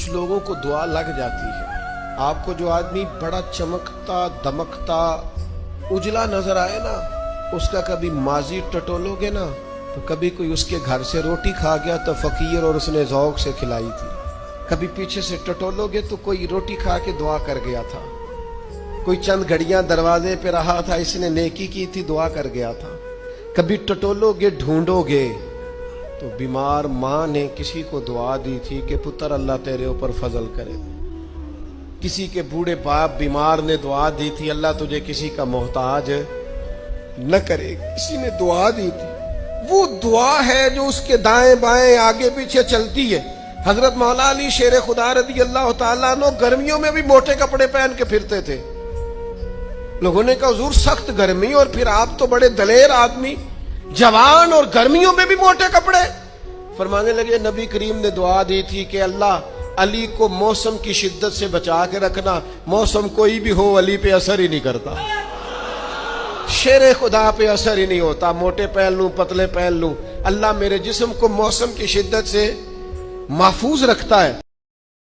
کچھ لوگوں کو دعا لگ جاتی ہے. آپ کو جو آدمی بڑا چمکتا دمکتا اجلا نظر آئے نا، اس کا کبھی ماضی ٹٹولو گے نا تو کبھی کوئی اس کے گھر سے روٹی کھا گیا تو فقیر اور اس نے ذوق سے کھلائی تھی. کبھی پیچھے سے ٹٹولو گے تو کوئی روٹی کھا کے دعا کر گیا تھا. کوئی چند گھڑیاں دروازے پہ رہا تھا، اس نے نیکی کی تھی، دعا کر گیا تھا. کبھی ٹٹولو گے ڈھونڈو گے تو بیمار ماں نے کسی کو دعا دی تھی کہ پتر اللہ تیرے اوپر فضل کرے. کسی کے بوڑھے باپ بیمار نے دعا دی تھی اللہ تجھے کسی کا محتاج نہ کرے. کسی نے دعا دی تھی. وہ دعا ہے جو اس کے دائیں بائیں آگے پیچھے چلتی ہے. حضرت مولا علی شیر خدا رضی اللہ تعالیٰ عنہ گرمیوں میں بھی موٹے کپڑے پہن کے پھرتے تھے. لوگوں نے کہا حضور سخت گرمی اور پھر آپ تو بڑے دلیر آدمی، جوان اور گرمیوں میں بھی موٹے کپڑے. فرمانے لگے نبی کریم نے دعا دی تھی کہ اللہ علی کو موسم کی شدت سے بچا کے رکھنا. موسم کوئی بھی ہو علی پہ اثر ہی نہیں کرتا، شیر خدا پہ اثر ہی نہیں ہوتا. موٹے پہن لوں پتلے پہن لوں، اللہ میرے جسم کو موسم کی شدت سے محفوظ رکھتا ہے.